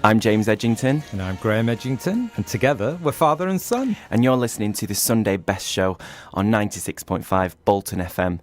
I'm James Edgington. And I'm Graham Edgington. And together, we're father and son. And you're listening to the Sunday Best show on 96.5 Bolton Fm.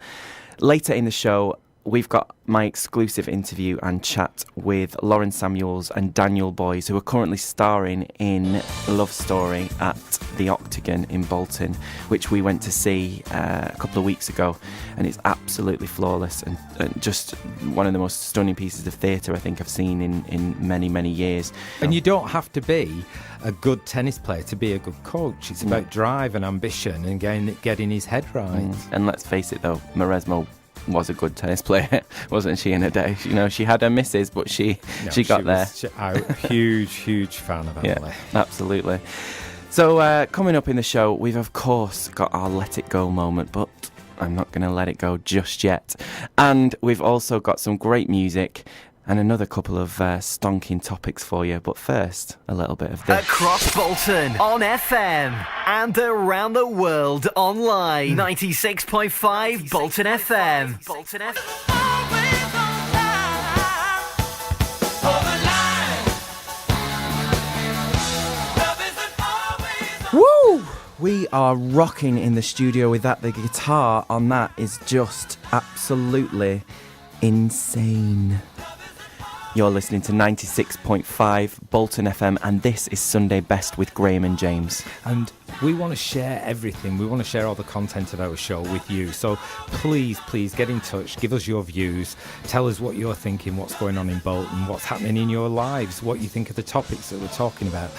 Later in the show, we've got my exclusive interview and chat with Lauren Samuels and Daniel Boyes, who are currently starring in Love Story at the Octagon in Bolton, which we went to see a couple of weeks ago, and it's absolutely flawless and just one of the most stunning pieces of theatre I think I've seen in many, many years. And you don't have to be a good tennis player to be a good coach. It's about drive and ambition and getting his head right. And let's face it though, Maresmo was a good tennis player, wasn't she, in her day? You know, she had her misses, but she got there. Huge fan of Emily. Yeah, absolutely. So coming up in the show, we've of course got our Let It Go moment, but I'm not going to let it go just yet. And we've also got some great music and another couple of stonking topics for you. But first, a little bit of this. Across Bolton, on FM, and around the world online. 96.5 Bolton FM. Bolton FM. Woo! We are rocking in the studio with that. The guitar on that is just absolutely insane. You're listening to 96.5 Bolton FM, and this is Sunday Best with Graham and James. And we want to share everything. We want to share all the content of our show with you. So please get in touch. Give us your views. Tell us what you're thinking, what's going on in Bolton, what's happening in your lives, what you think of the topics that we're talking about.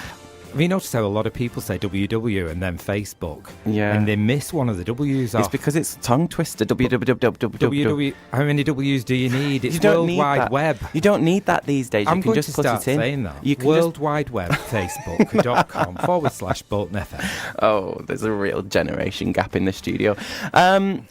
Have you noticed how a lot of people say WW and then Facebook? Yeah. And they miss one of the W's off. It's because it's tongue twister. WWW. How many W's do you need? It's You don't World need Wide that. Web. You don't need that these days. I'm you can going just to put start it in. saying that. You can World Wide Web, Facebook.com/Bolton FM. Oh, there's a real generation gap in the studio.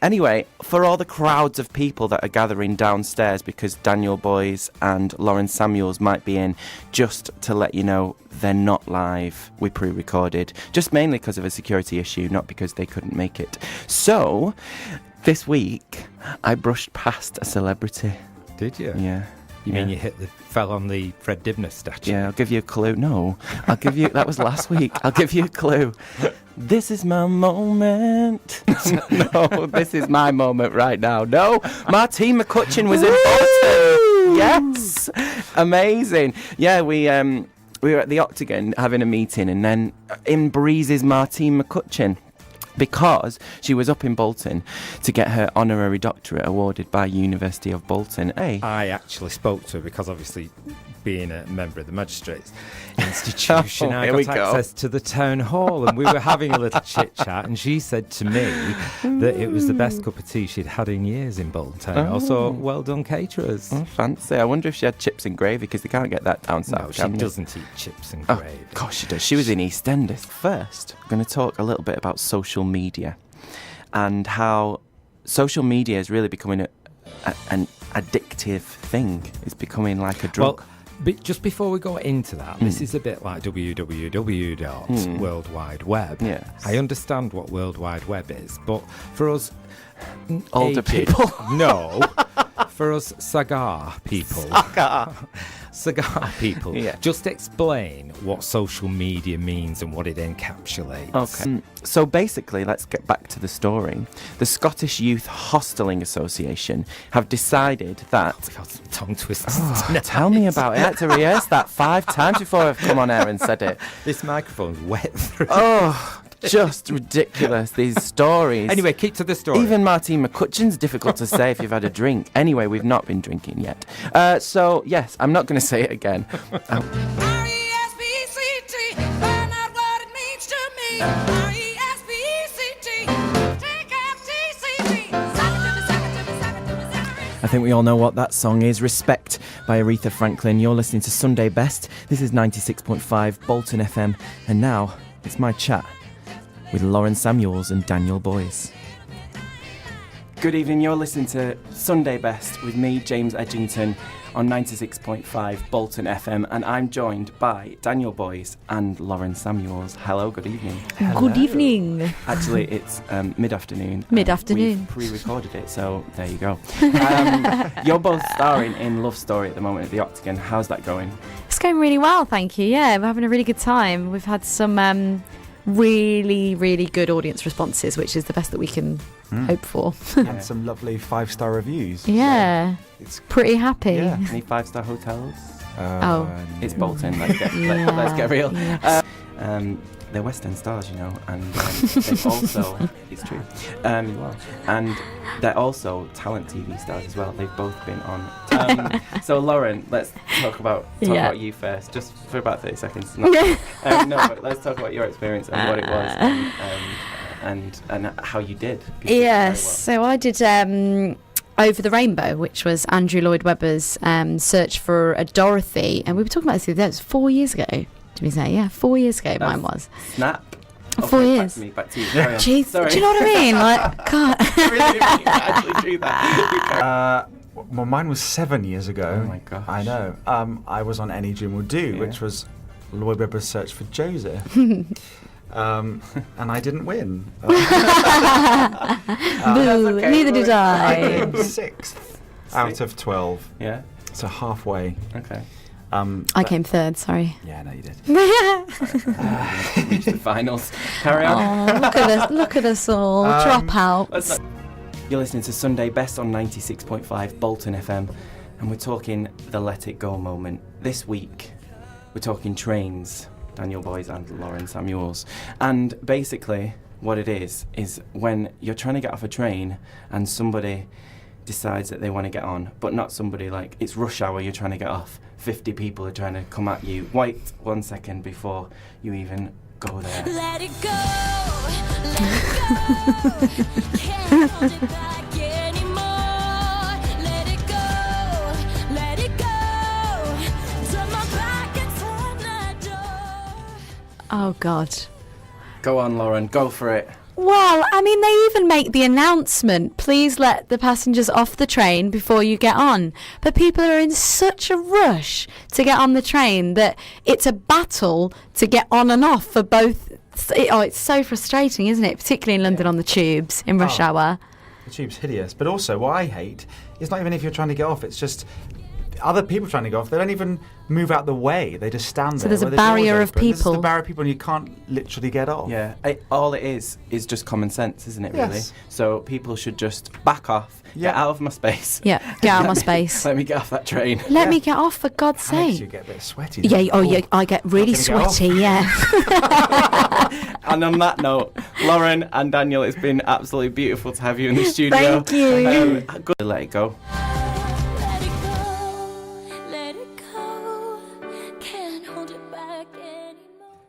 Anyway, for all the crowds of people that are gathering downstairs because Daniel Boyes and Lauren Samuels might be in, just to let you know, they're not live. We pre-recorded, just mainly because of a security issue, not because they couldn't make it. So, this week, I brushed past a celebrity. Did you? Yeah. You mean you fell on the Fred Dibnah statue? Yeah, I'll give you a clue. No, I'll give you, that was last week. I'll give you a clue. This is my moment. No, this is my moment right now. No, Martine McCutcheon was in Bolton. Yes, amazing. Yeah, we were at the Octagon having a meeting, and then in breezes Martine McCutcheon, because she was up in Bolton to get her honorary doctorate awarded by University of Bolton. I actually spoke to her because obviously being a member of the Magistrates Institution, I got access to the town hall, and we were having a little chit chat, and she said to me that it was the best cup of tea she'd had in years in Bolton Town. Also, well done caterers. Oh, fancy. I wonder if she had chips and gravy, because they can't get that down south. No, she doesn't eat chips and gravy. Of course she does. She was in EastEnders. First, I'm going to talk a little bit about social media and how social media is really becoming an addictive thing. It's becoming like a drug. Well, just before we go into that, this is a bit like www. World Wide Web. Yes. I understand what World Wide Web is, but for us older people, no, for us cigar people, yeah. Just explain what social media means and what it encapsulates. Okay. So basically, let's get back to the story. The Scottish Youth Hosteling Association have decided that... Tongue twisters. Tell me about it. I had to rehearse that 5 times before I've come on air and said it. This microphone's wet through. Oh, just ridiculous, these stories. Anyway, keep to the story. Even Martine McCutcheon's difficult to say if you've had a drink. Anyway, we've not been drinking yet. So, yes, I'm not going to say it again. R-E-S-P-C-T, find out what it means to me. R-E-S-P-C-T, take F-T-C-T. I think we all know what that song is. Respect by Aretha Franklin. You're listening to Sunday Best. This is 96.5 Bolton FM. And now, it's my chat with Lauren Samuels and Daniel Boyes. Good evening, you're listening to Sunday Best with me, James Edgington, on 96.5 Bolton FM, and I'm joined by Daniel Boyes and Lauren Samuels. Hello, good evening. Hello. Good evening. Actually, it's mid-afternoon. Mid-afternoon. We've pre-recorded it, so there you go. You're both starring in Love Story at the moment at the Octagon. How's that going? It's going really well, thank you. Yeah, we're having a really good time. We've had some really, really good audience responses, which is the best that we can hope for. And some lovely 5-star reviews. Yeah, It's pretty happy. Yeah. Any 5-star hotels? It's no. Bolton. Let's get real. Yeah. They're West End stars, you know, and they've also, it's true, and they're also talent TV stars as well. They've both been on. So Lauren, let's talk about you first, just for about 30 seconds. No, but let's talk about your experience and what it was, and how you did. Yes, so I did Over the Rainbow, which was Andrew Lloyd Webber's search for a Dorothy, and we were talking about this the other day. It was 4 years ago. Did we say? Yeah, 4 years ago mine was. Snap. 4 years. Back to you. Carry on. Jeez, Sorry. do you know what I mean? Like, God. I really didn't mean to actually do that. Well, mine was 7 years ago. Oh my gosh. I know. I was on Any Dream Will Do, which was Lloyd Webber's search for Joseph. And I didn't win. Boo, neither did I I. came 6th out of 12. Yeah. So halfway. Okay. I came 3rd, sorry. Yeah, no, you did. Reach the finals. Carry on. Oh, look at us all. Drop out. You're listening to Sunday Best on 96.5 Bolton FM, and we're talking the Let It Go moment. This week, we're talking trains. Daniel Boys and Lauren Samuels. And basically, what it is when you're trying to get off a train and somebody decides that they want to get on, but not somebody like, it's rush hour, you're trying to get off. 50 people are trying to come at you. Wait 1 second before you even go there. Let it go, let it go. Can't hold it back anymore. Let it go. Turn my back and slam that door. Oh, God. Go on, Lauren, go for it. Well, I mean, they even make the announcement, please let the passengers off the train before you get on. But people are in such a rush to get on the train that it's a battle to get on and off for both. It's so frustrating, isn't it? Particularly in London on the tubes in rush hour. The tube's hideous. But also, what I hate is not even if you're trying to get off, it's just other people trying to go off. They don't even move out the way. They just stand there. So there's a where the door's barrier of open. This is people. the barrier of people, and you can't literally get off. Yeah, all it is just common sense, isn't it, really? Yes. So people should just back off, get out of my space. Yeah, get out of my space. Let me get off that train. Let me get off, for God's It makes you sake. get a bit sweaty. Yeah, don't you? yeah, I get really Not gonna get sweaty, yeah. And on that note, Lauren and Daniel, it's been absolutely beautiful to have you in the studio. Thank you. Good to let it go.